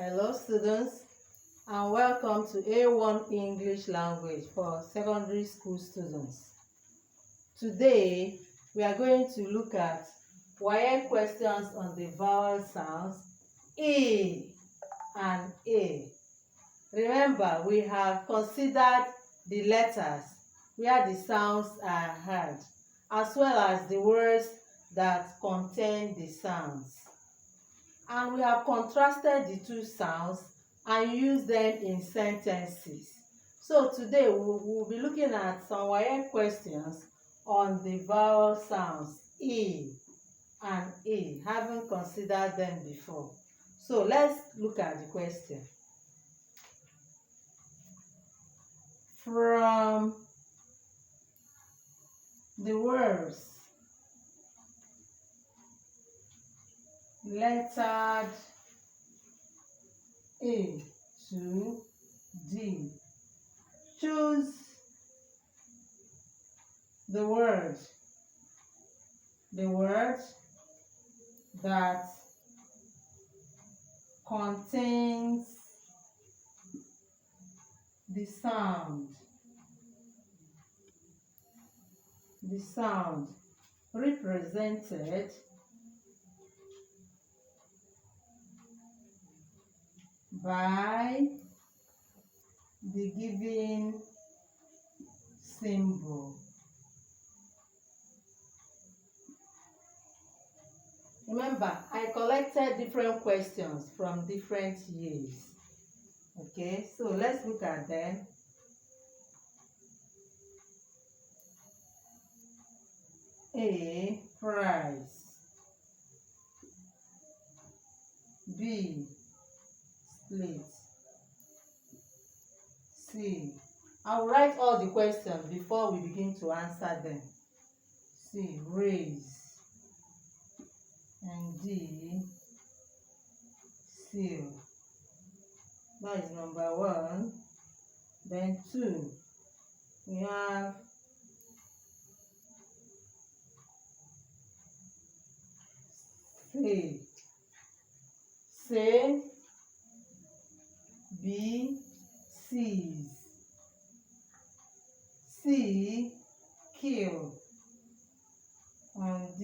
Hello students, and welcome to A1 English language for secondary school students. Today we are going to look at WAEC questions on the vowel sounds E and A. Remember, we have considered the letters where the sounds are heard, as well as the words that contain the sounds. And we have contrasted the two sounds and used them in sentences. So today we'll be looking at some WAEC questions on the vowel sounds E and A, having considered them before. So let's look at the question. From the words lettered A to D, choose the word that contains the sound represented by the given symbol. Remember, I collected different questions from different years. Okay, so let's look at them. A, price. B, split. C, I'll write all the questions before we begin to answer them. C, raise. And D, seal. That is number 1. Then 2, we have say. Say. B, seize. C, kill. And D,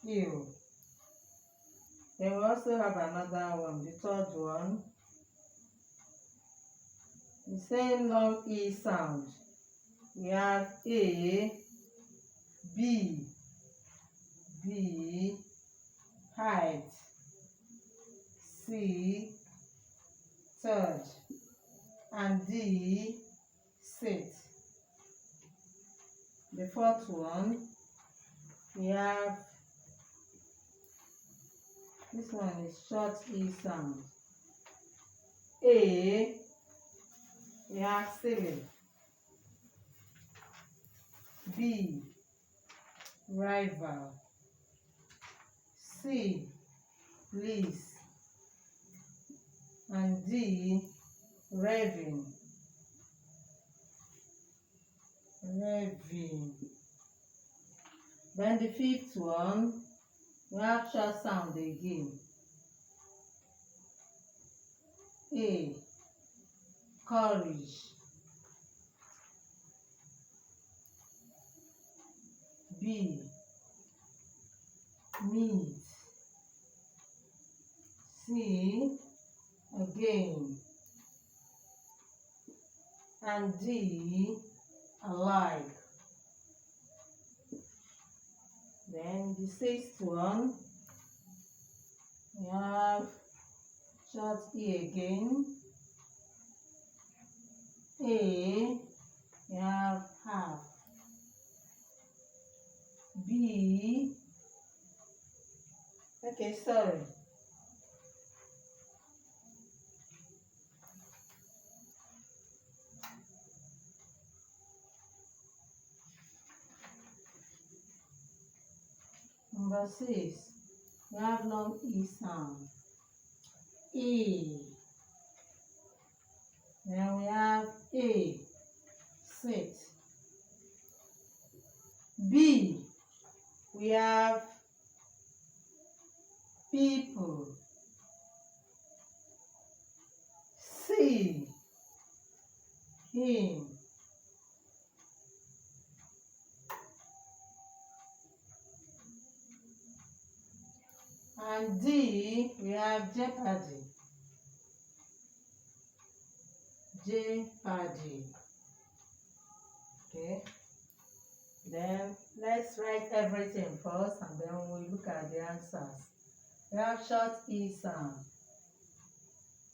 ill. Then we also have another one, the third one. The same long E sound. We have A, B, height. C, third. And D, sit. The fourth one, we have, this one is short E sound. A, we have silly. B, rival. C, please. And D, raving. Then the fifth one, we have short sound again. A, courage. B, meat. C, again. And D, alike. Then the sixth one, we have short E again. A, we have half. B, okay, sorry. Number 6, we have long E sound. E. Then we have A, sit. B, we have people. in. And D, we have jeopardy. Jeopardy. Okay. Then let's write everything first and then we'll look at the answers. We have short E sound.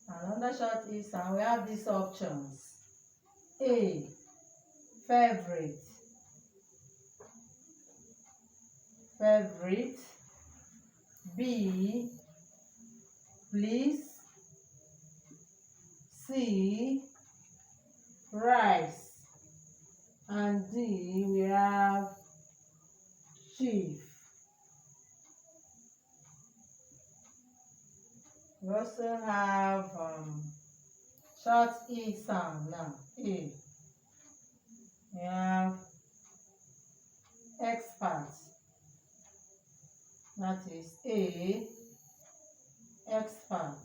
And under short E sound, we have these options. A, favorite. Favorite. B, please. C, rice. And D, we have chief. We also have short E sound now. A. We have expert. That is A, expert.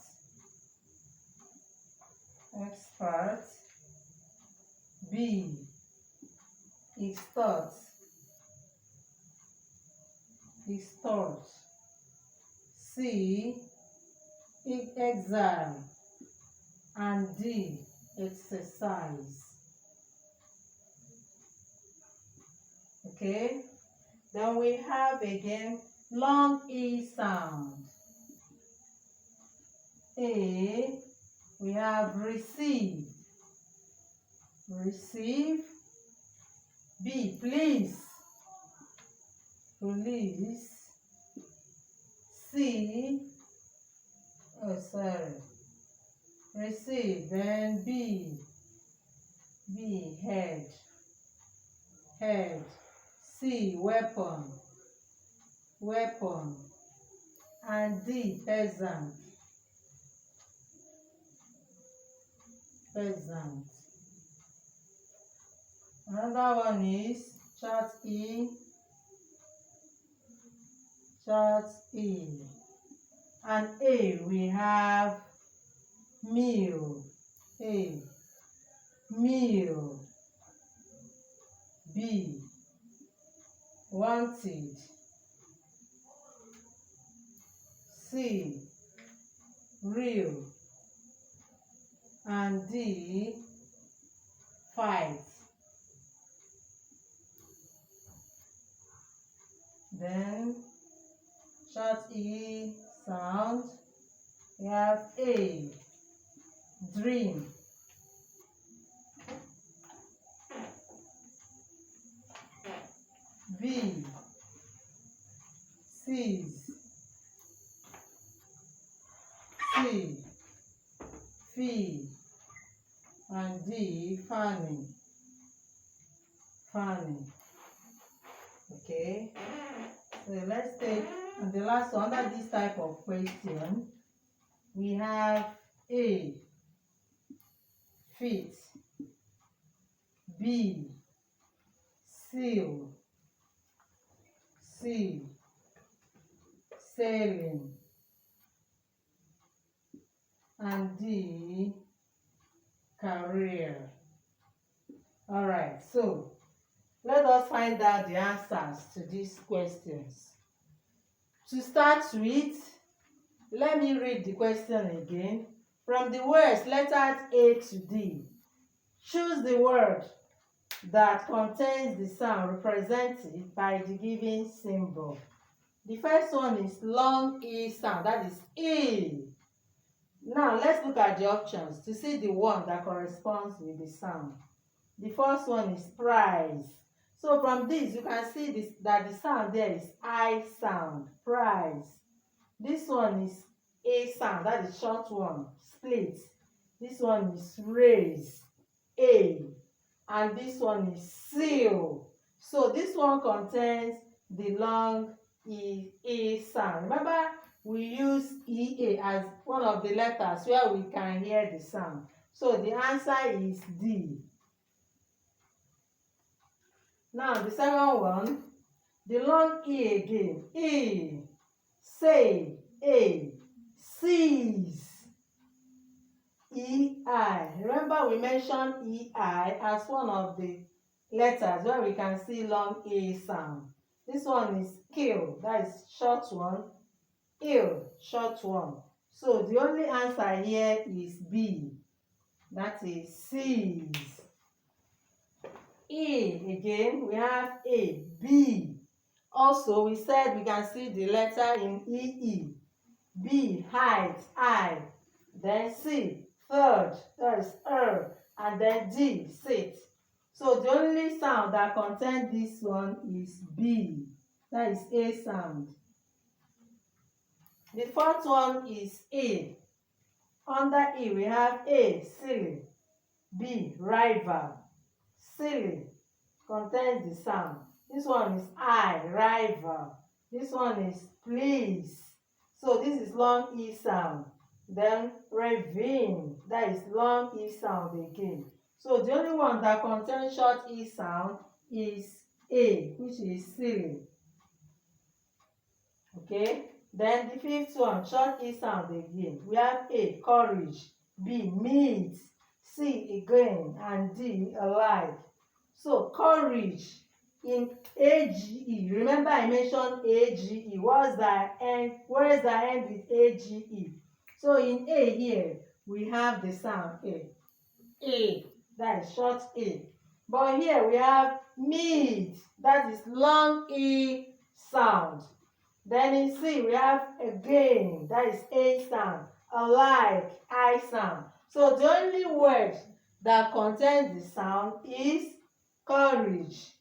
Expert. B, extort. Extort. C, exile. And D, exercise. Okay, then we have again long E sound. A, we have receive. Receive. B, please. Police. C, receive. Then B, head. Head. C, weapon. Weapon. And D, peasant. Peasant. Another one is short E. Short E. And A, we have meal. A, meal. B, wanted. C, real. And D, fight. Then short E sound, we have A, dream. B, seize. C, fee. And D, funny. Funny. Okay, so let's take, and the last one, under this type of question, we have A, fit. B, seal. C, sailing. And D, career. All right, so let us find out the answers to these questions. To start with, let me read the question again. From the words letters A to D, choose the word that contains the sound represented by the given symbol. The first one is long E sound, that is E. Now let's look at the options to see the one that corresponds with the sound. The first one is prize. So from this, you can see this, that the sound there is I sound, prize. This one is A sound, that is short one, split. This one is raise, A. And this one is seal. So this one contains the long E sound. Remember, we use EA as one of the letters where we can hear the sound. So the answer is D. Now the second one, the long E again. E, say, A, seize. EI. Remember we mentioned EI as one of the letters where we can see long A sound. This one is kill, that is short one. Ill, short one. So the only answer here is B, that is sees. E, again we have A, B. Also we said we can see the letter in EE. B, height, I. Then C, third, that is and then D, sit. So the only sound that contains this one is B, that is A sound. The fourth one is A. Under E we have A, silly. B, rival. Silly contains the sound. This one is I, rival. This one is please. So this is long E sound. Then ravine, that is long E sound again. So the only one that contains short E sound is A, which is silly. Okay. Then the fifth one, short E sound again. We have A, courage. B, meat. C, again. And D, alive. So courage in AGE. Remember I mentioned AGE. What's the end? Where is the end with AGE? So in A here, we have the sound A. A, that is short A. But here we have meat, that is long E sound. Then in C, we have again, that is A sound. Alike, I sound. So the only word that contains the sound is courage,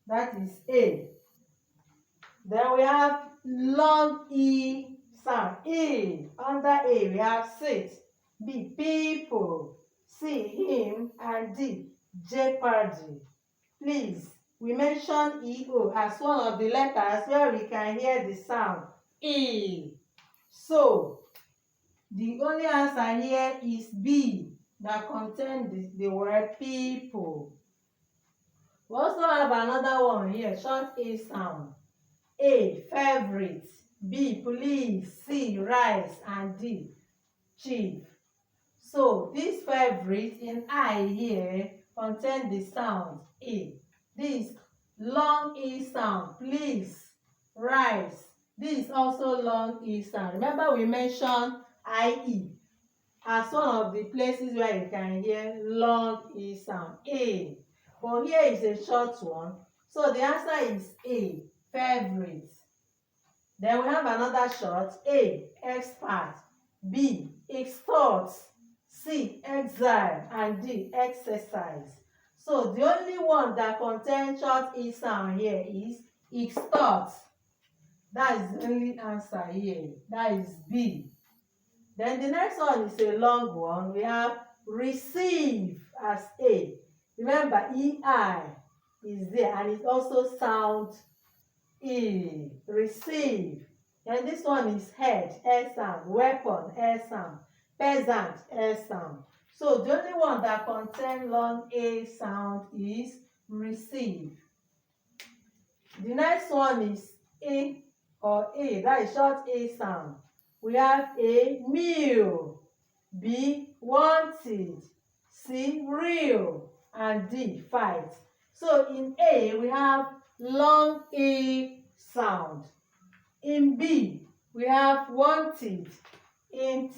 that is A. Then we have long E sound. E, under A, we have sit. B, people. C, him. And D, jeopardy. Please, we mention EO as one of the letters where we can hear the sound E. So, the only answer here is B, that contains the word people. We also have another one here, short A sound. A, favorite. B, police. C, rice. And D, chief. So, this favorite in I here contains the sound A. This long E sound, please, rice. This is also long E sound. Remember we mentioned IE as one of the places where you can hear long E sound, A. But here is a short one. So the answer is A, favorite. Then we have another short, A, expert. B, extort. C, exile. And D, exercise. So the only one that contains short E sound here is extort. That is the only answer here. That is B. Then the next one is a long one. We have receive as A. Remember, EI is there and it also sounds E. Receive. And this one is head, air sound. Weapon, air sound. Peasant, air sound. So the only one that contains long A sound is receive. The next one is A or A, that is short A sound. We have A, meal. B, wanted. C, real. And D, fight. So in A, we have long A sound. In B, we have wanted. In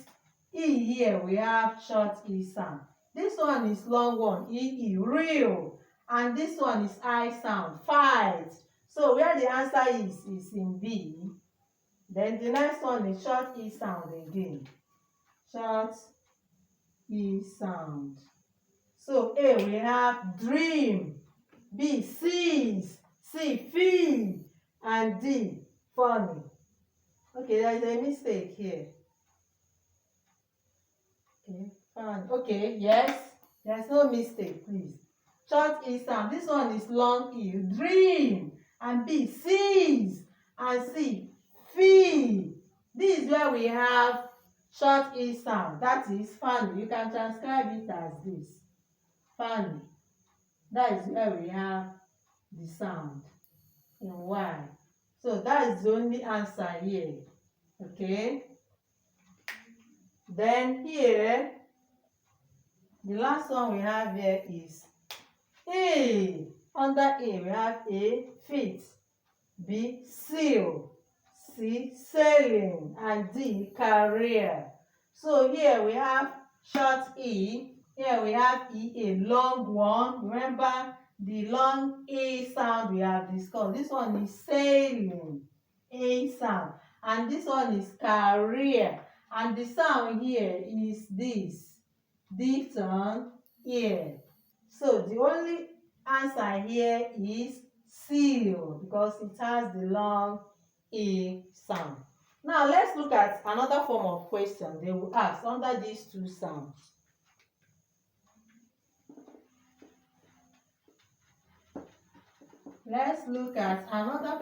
E here, we have short E sound. This one is long one, EE, real. And this one is I sound, fight. So where the answer is in B. Then the next one is short E sound again. Short E sound. So A, we have dream. B, sees. C, feel. And D, funny. Okay, there is a mistake here. Okay, fine. Okay, yes. There's no mistake, please. Short E sound. This one is long E. Dream. And B, sees. And C, feel. This is where we have short E sound. That is funny. You can transcribe it as this. Funny. That is where we have the sound in Y. So that is the only answer here. Okay. Then here The last one we have here is A. Under A, we have A, feet, B, seal, C, sailing, and D, career. So here we have short E, here we have E, a long one. Remember the long A sound we have discussed. This one is sailing, A sound, and this one is career, and the sound here is this, diphthong here. So the only answer here is seal because it has the long A sound. Now let's look at another form of question they will ask under these two sounds. Let's look at another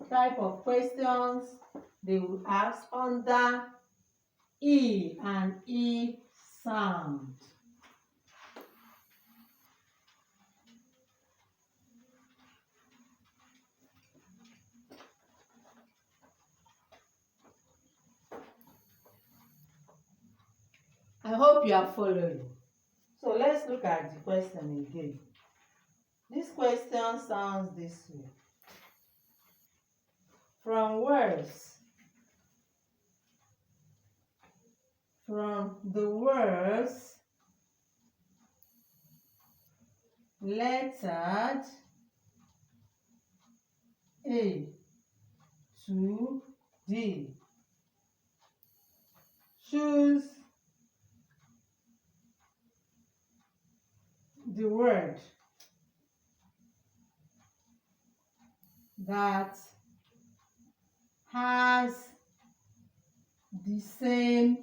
type of questions they will ask under E and E sound. I hope you are following. So let's look at the question again. This question sounds this way. From the words lettered A to D, choose the word that has the same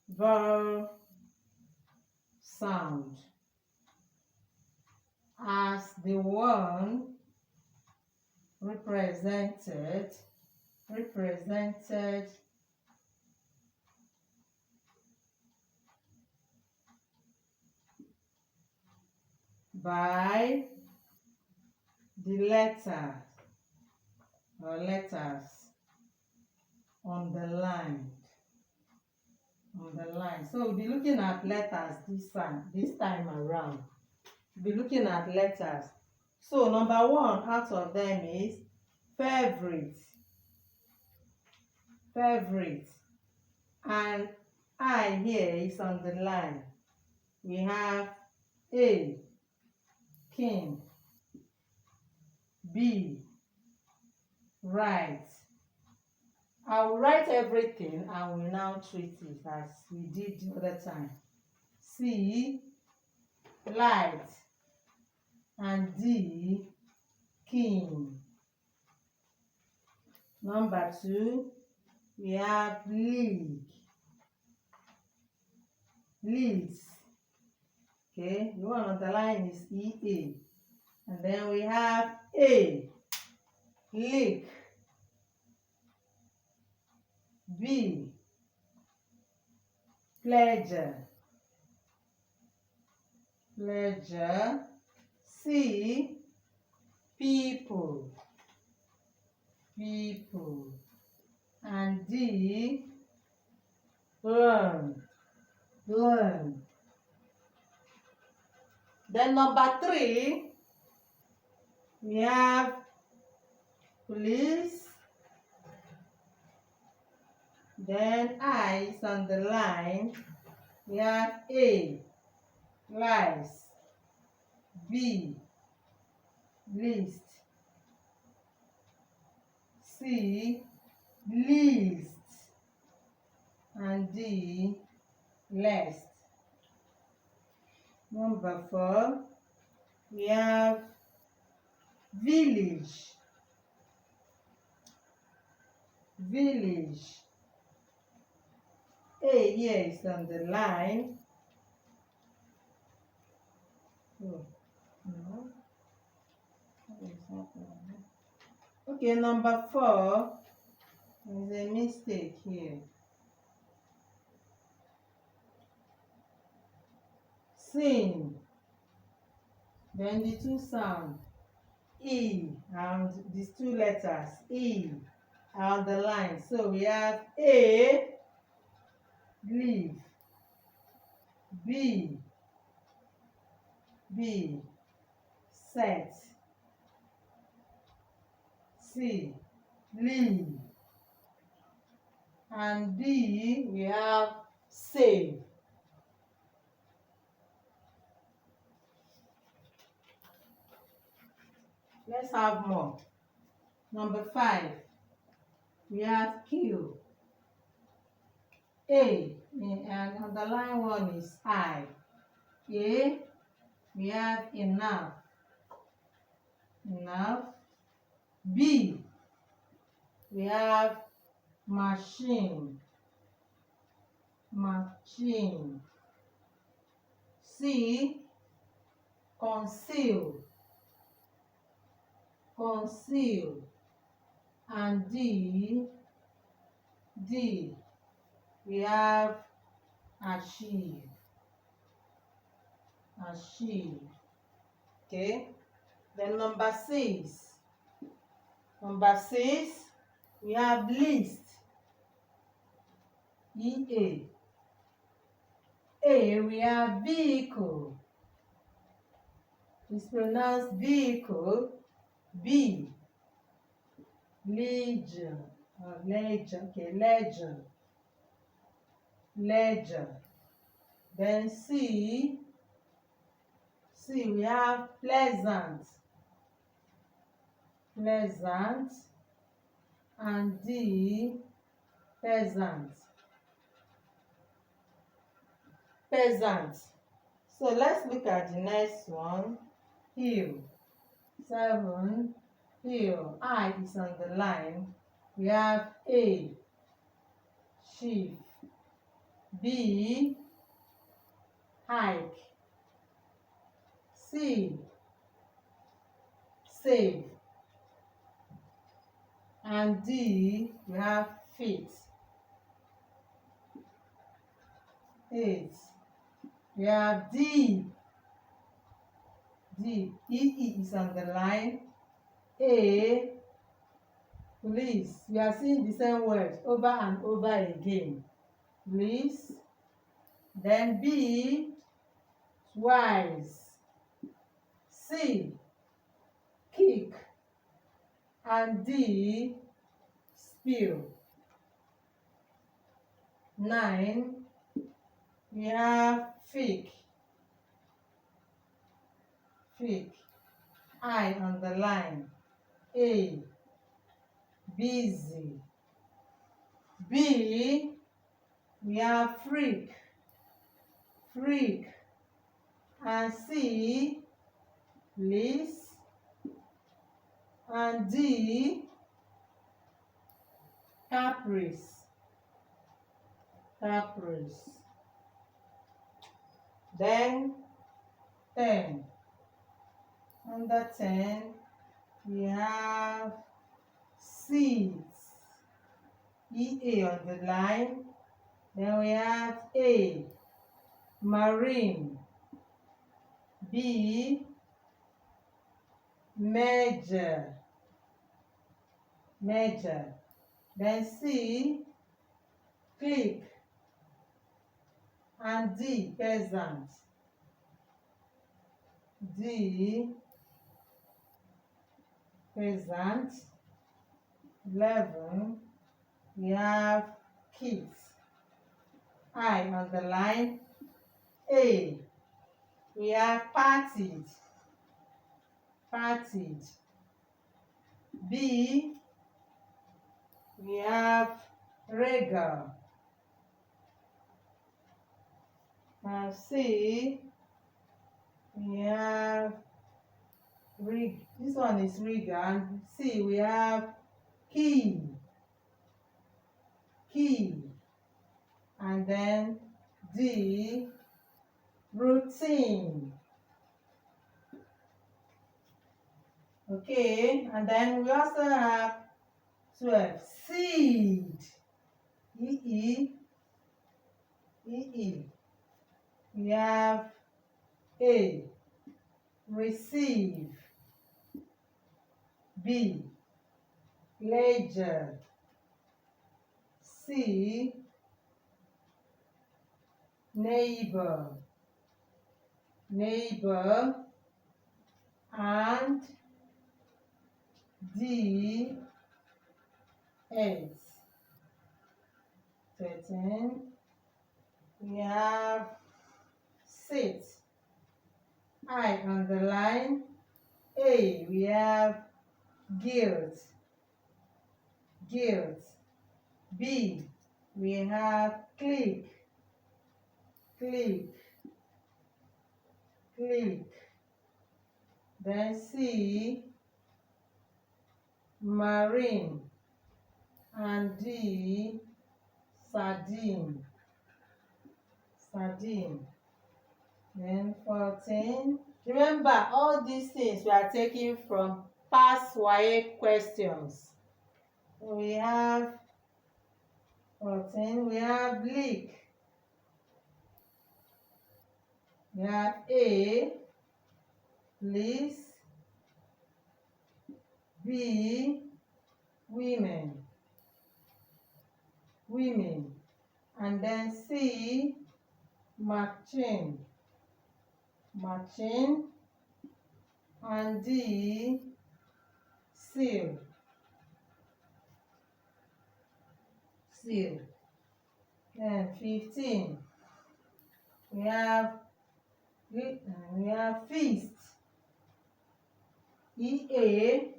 vowel sound as the one represented by the letter or letters underlined. So we'll be looking at letters this time around. We'll be looking at letters. So number one out of them is favorite, and I here is underlined. We have A, king, B, right. I will write everything and we now treat it as we did the other time. C, light, and D, king. Number two, we have league, leads. Okay, the one on the line is EA. And then we have A, leak, B, pleasure, C, people, and D, learn. Then number three, we have police. Then I is on the line. We have A, lies, B, list, C, list, and D, list. Number four, we have village, A here is on the line. Oh, no. Okay, number four, there's a mistake here. Sing. Then the two sounds E and these two letters E are on the line. So we have A, leave. B, set. C, leave. And D, we have save. Let's have more. Number 5, we have kill. A, and underline one is I. A, we have enough. B, we have machine. C, conceal. And D, we have achieve. Okay. Then number 6, we have list. EA. A, we have vehicle. It's pronounced vehicle. B, ledger. Ledger. Then C, we have pleasant. And D, peasant. So let's look at the next one. Hill. 7, hill. I is on the line. We have A, chief. B, hike. C, save. And D, we have fit. 8, we have D. E is on the line. A, police. We are seeing the same word over and over again. Police. Then B, wise. C, kick. And D, spill. 9, we have fake. I on the line. A, busy. B, we have freak. And C, list. And D, caprice. Then 10. Under 10, we have seeds. EA on the line. Then we have A, marine. B, major. Then C, click. And D, peasant. D, peasant. 11, we have kids. I on the line. A, we have partied. B, we have regal. And C, we have this one is regal. And C, we have key. And then D, routine. Okay, and then we also have 12, seed. E. We have A, receive. B, ledger. C, neighbor, neighbor, and D S. 13. We have sit. I underline. A. We have guilt, guilt. B. We have click, click, click. Then C. Marine, and D. Sardine, sardine. Then 14. Remember, all these things we are taking from past WAEC questions. So we have 14. We have leak. We have A, please. B, women, women. And then C, machine, machine. And D, seal, seal. Then 15. We have feast. E-A.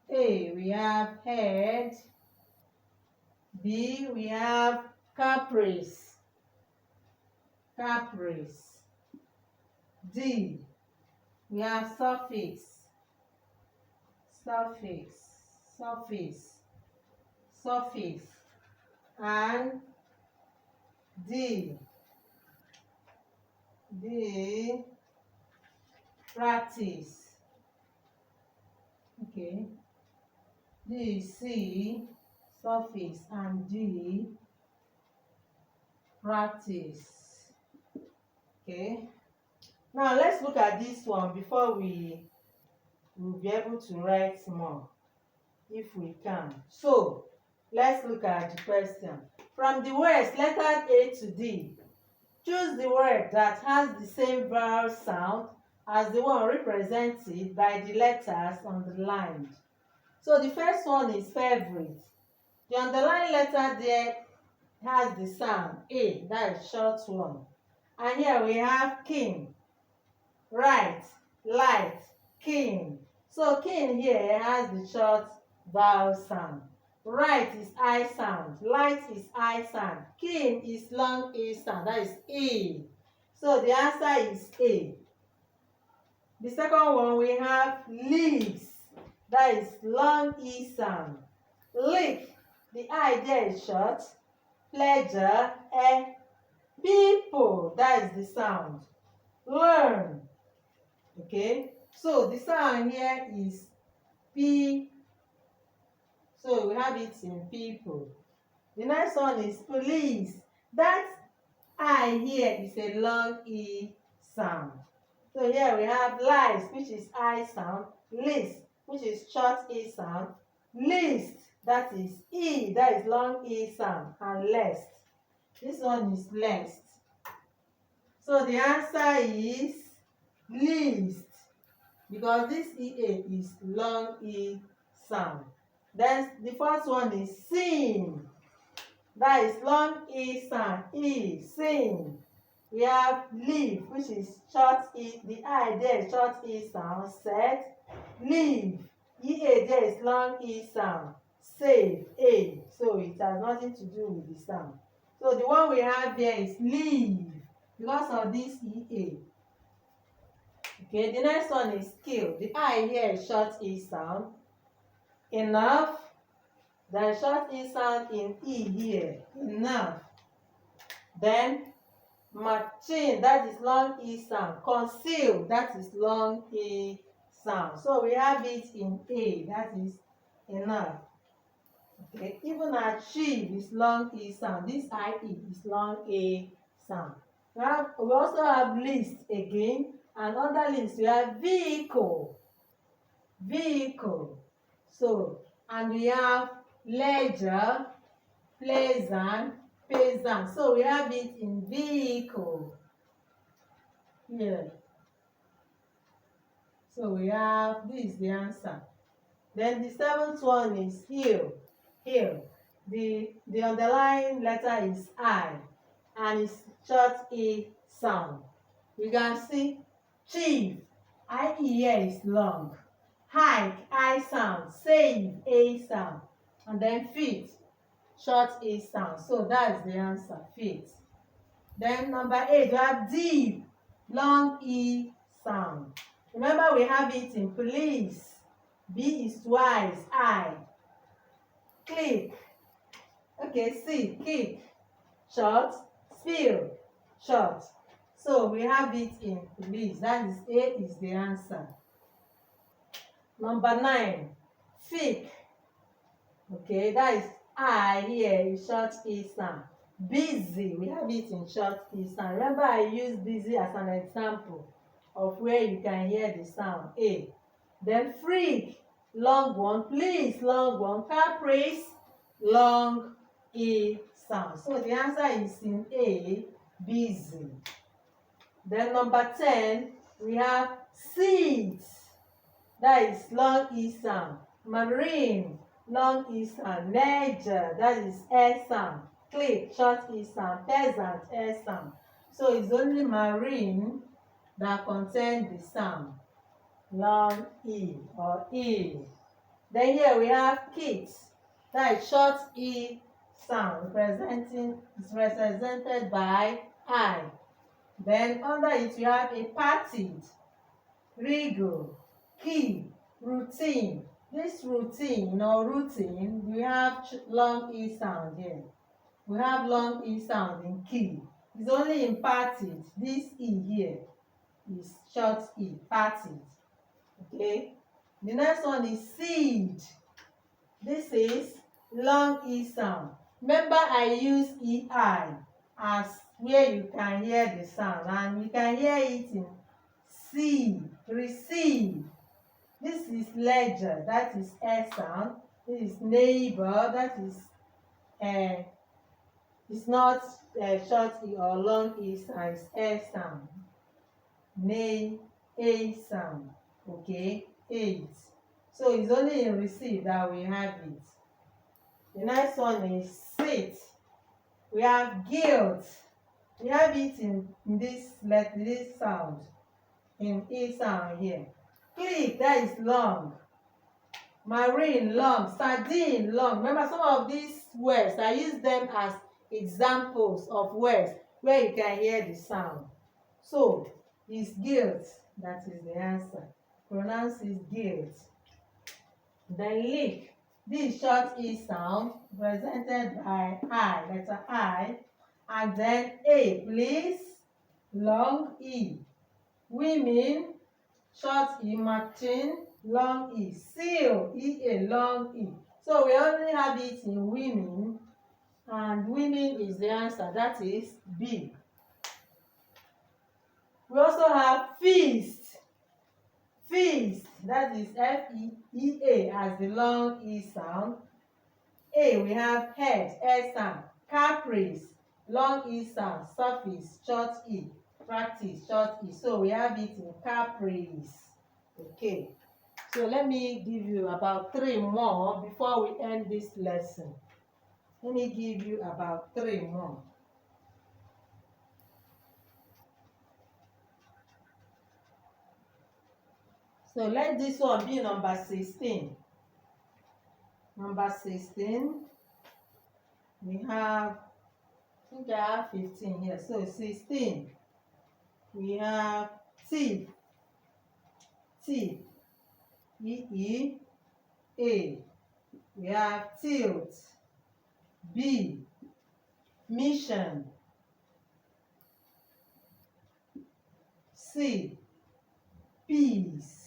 A, we have head. B, we have caprice, caprice. D, we have suffix, suffix, suffix, suffix. And D, practice. Okay. D, C, suffix, and D, practice. Okay. Now let's look at this one before we will be able to write more, if we can. So let's look at the question. From the words letter A to D, choose the word that has the same vowel sound as the one represented by the letters underlined. So the first one is favorite. The underlined letter there has the sound A, that is short one. And here we have king, right, light, king. So king here has the short vowel sound. Right is I sound, light is I sound, king is long E sound, that is E. So the answer is A. The second one we have leaves, that is long E sound. Lick, the I there is short. Pleasure, people, that is the sound. Learn, okay. So the sound here is P. So we have it in people. The next one is police. That I here is a long E sound. So here we have lies, which is I sound. List, which is short E sound. List, that is E, that is long E sound. And lest, this one is lest. So the answer is list, because this EA is long E sound. Then the first one is sing, that is long E sound, E, sing. We have leave, which is short E, the I there is short E sound, set. Leave, EA there is long E sound, save, A. So it has nothing to do with the sound. So the one we have here is leave, because of this EA. Okay, the next one is skill. The I here is short E sound. Enough, there is short E sound in E here. Enough. Then machine, that is long E sound. Conceal, that is long E sound. So we have it in A, that is enough. Okay, even achieve is long E sound. This IE is long A sound. We also have list again, and under list we have vehicle, vehicle. So, and we have leisure, pleasant, peasant. So we have it in vehicle here. So we have, this is the answer. Then the seventh one is hill. Hill. The underlying letter is I and it's short E sound. You can see chief, IE here is long. Hike, I sound. Save, A sound. And then feet, short E sound. So that's the answer, feet. Then number 8, we have deep, long E sound. Remember we have it in police. B is twice, I. Click. Okay, C, kick. Short, spill, short. So we have it in police. That is A is the answer. Number 9, thick. Okay, that is I here is short E sound. Busy, we have it in short E sound. Remember I used busy as an example of where you can hear the sound A. Then freak, long one. Please, long one. Caprice, long E sound. So the answer is in A, busy. Then number 10, we have seeds. That is long E sound. Marine, long E sound. Nature, that is air sound. Click, short E sound. Peasant, air sound. So it's only marine that contains the sound long E or E. Then here we have kids. That is short E sound. It's represented by I. Then under it we have a parted, wriggle, key, routine. This routine or routine, we have long E sound here. We have long E sound in key. It's only in parted. This E here is short E, parted. Okay. The next one is seed. This is long E sound. Remember I use EI as where you can hear the sound, and you can hear it in C, receive. This is ledger, that is air sound. This is neighbor, that is it's not short E or long E sound, it's air sound. A sound. Okay, 8. So it's only in receive that we have it. The next one is sit. We have guilt. We have it in this sound, in E sound here. Click, that is long. Marine, long. Sardine, long. Remember some of these words, I use them as examples of words where you can hear the sound. So it's guilt, that is the answer. Pronounce is guilt. Then lick. This short E sound presented by I, letter I, and then A, please, long E. Women, short E, Martin, long E. Seal, EA, long E. So we only have it in women, and women is the answer, that is B. We also have feast. Feast, that is F-E-E-A as the long E sound. A, we have head, air sound. Caprice, long E sound. Surface, short E. Practice, short E. So we have it in caprice. Okay. So let me give you about 3 more before we end this lesson. Let me give you about 3 more. So let this one be number 16. Number 16, we have, I think I have 15 here. So 16, we have tip, tip, E-E-A. We have tilt, B, mission, C, peace,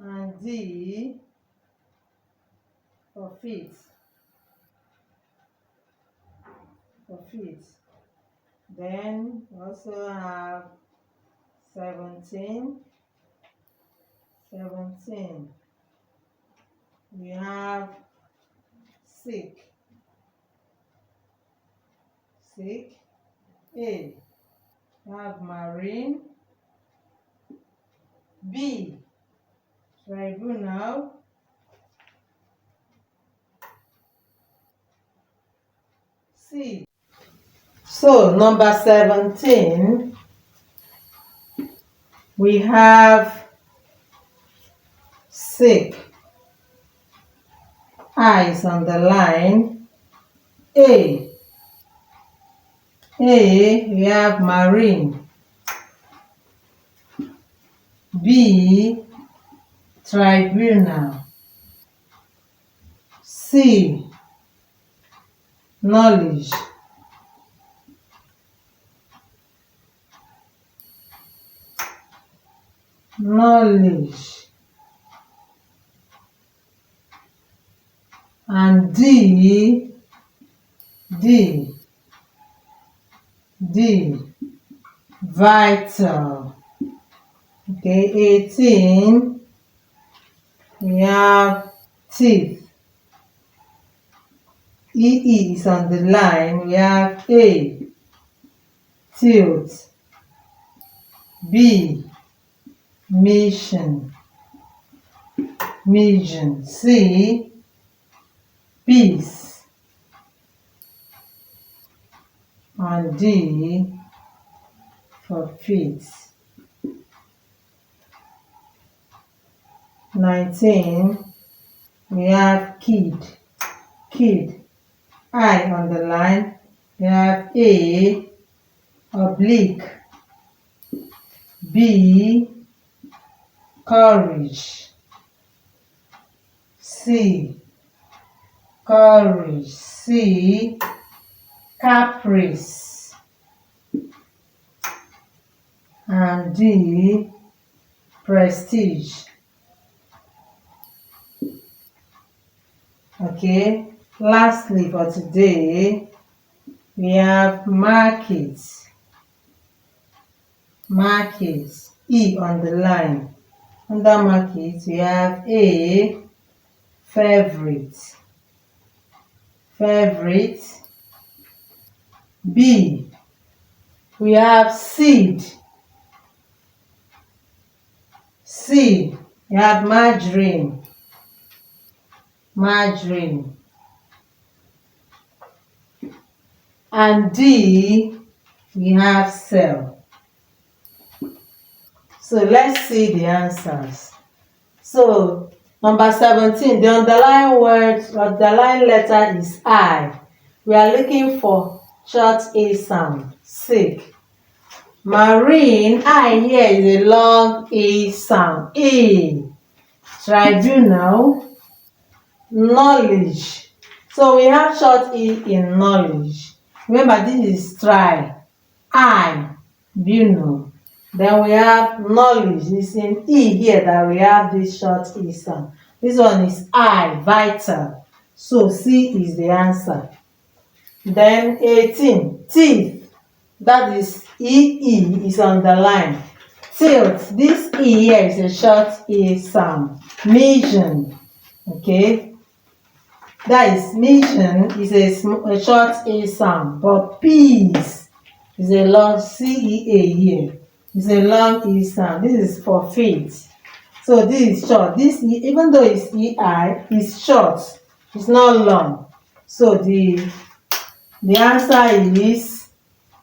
and D for feet. For feet. Then we also have 17. 17. We have sick. sick. A. We have marine. B. Tribunal. C. So number 17, we have sick. I is on the line. A. We have marine. B. Tribunal. C. Knowledge. And D. Vital. Okay, 18, we have teeth. E is on the line. We have A. Tilt. B. Mission. C. Peace. And D for feet. 19, we have kid. I on the line. We have A. Oblique. B. Courage. C. Caprice. And D. Prestige. Okay, lastly for today, we have market. E on the line. Under market, we have A. Favorite. B. We have seed. C. We have margarine. And D. We have cell. So let's see the answers. So number 17, the underlying letter is I. We are looking for short A sound. Sick. Marine, I here is a long A sound. A. Tribunal. Knowledge. So we have short E in knowledge. Remember, this is tri. I. Buno. Then we have knowledge. It's in E here that we have this short E sound. This one is I. Vital. So C is the answer. Then 18. Teeth. That is E is on the line. Tilt. This E here is a short E sound. Mission. Okay. That is mission is a short A sound. But peace is a long CEA here. It's a long E sound. This is for faith. So this is short. This E, even though it's EI, is short. It's not long. So the answer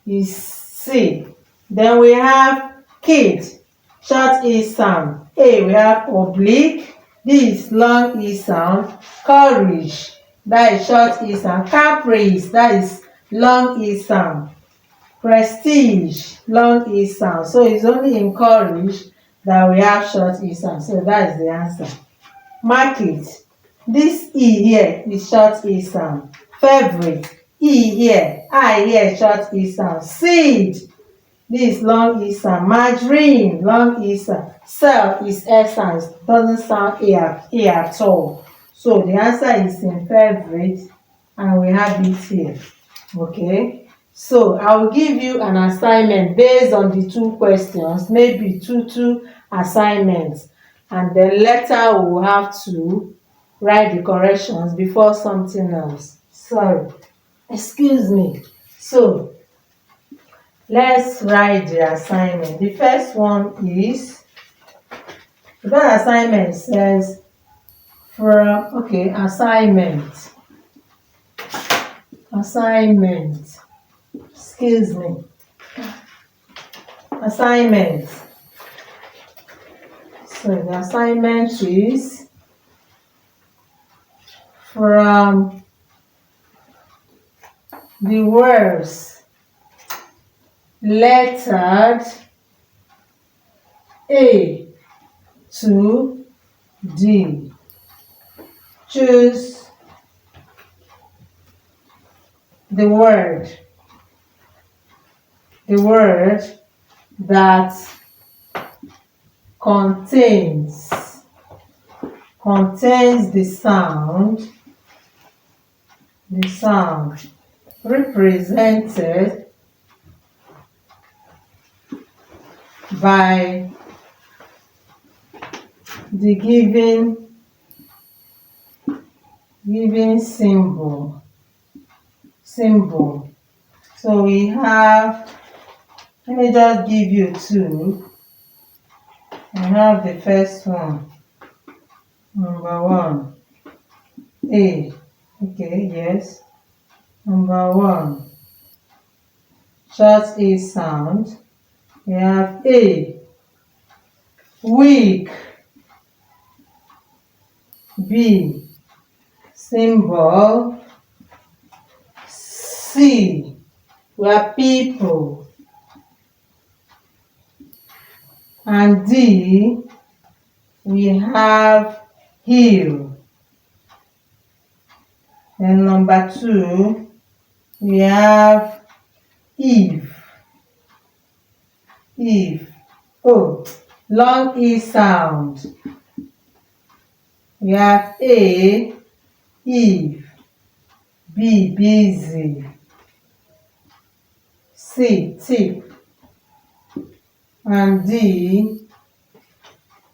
is C. Then we have kid. Short E sound. A, we have oblique. This is long E sound. Courage. That is short E sound. Caprice. That is long E sound. Prestige, long E sound. So it's only in courage that we have short E sound. So that is the answer. Market. This E here is short E sound. Favorite. E here. I here short E sound. Seed. This is long E sound. Margarine. Long E sound. Cell is S sound. Doesn't sound A at all. So the answer is in favorite. And we have it here. Okay. So I will give you an assignment based on the two questions, maybe two assignments, and then later we will have to write the corrections before something else. Sorry, excuse me. So let's write the assignment. The first one is, the assignment says assignment, excuse me, assignment. So the assignment is from the words lettered A to D. Choose the word that contains the sound represented by the given symbol. So we have, let me just give you two. I have the first one, number 1, A. Okay, yes. Number 1, short A sound. We have A, weak. B, symbol. C, we are people. And D, we have hill. Then number 2, we have Eve. Oh, long E sound. We have A, Eve. B, busy. C, tip. And D,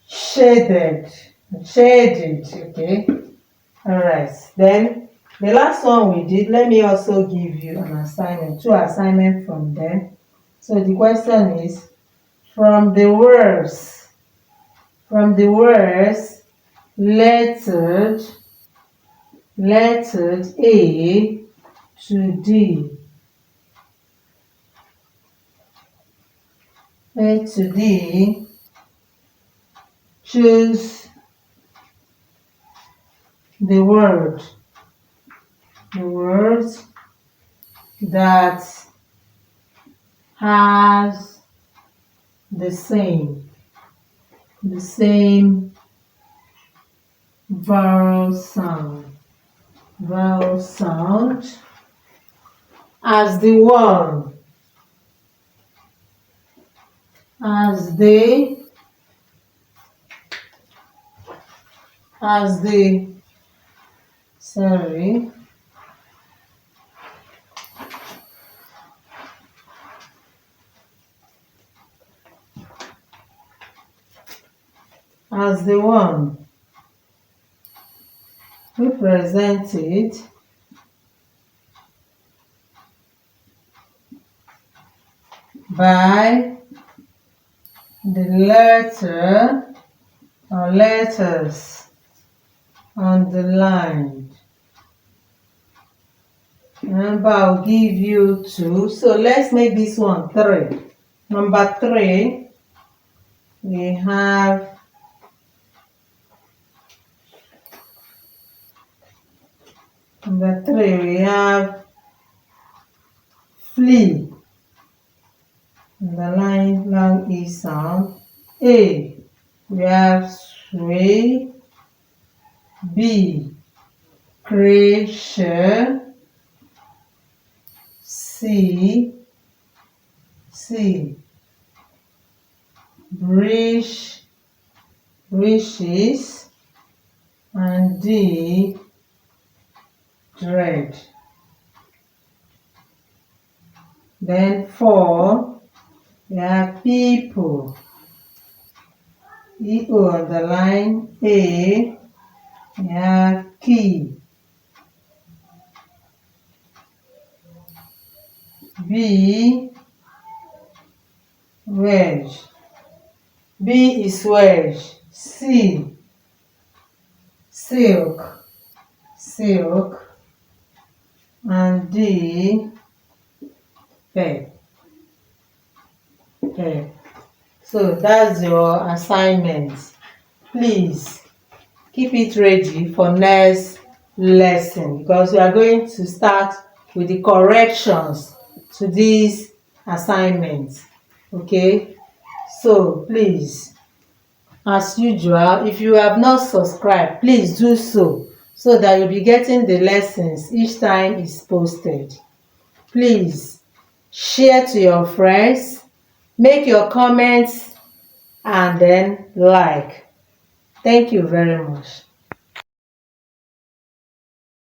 shaded. Okay. All right. Then the last one we did, let me also give you an assignment, 2 assignments from them. So the question is, from the words lettered A to D. A to D, choose the word that has the same vowel sound as the one, as the one represented by the letter or letters underlined. Remember, I'll give you 2. So let's make this one 3. Number 3, we have flee. Underline long E sound. A, we have sway. B, creature. C, wishes. And D, dread. Then 4, we have people. E-O underline. A, we have key. B, wedge. B is wedge. C, silk. Silk. And D, peg. Peg. So that's your assignment. Please keep it ready for next lesson, because we are going to start with the corrections to these assignments. Okay, so please, as usual, if you have not subscribed, please do so that you'll be getting the lessons each time it's posted. Please share to your friends, make your comments, and then like. Thank you very much.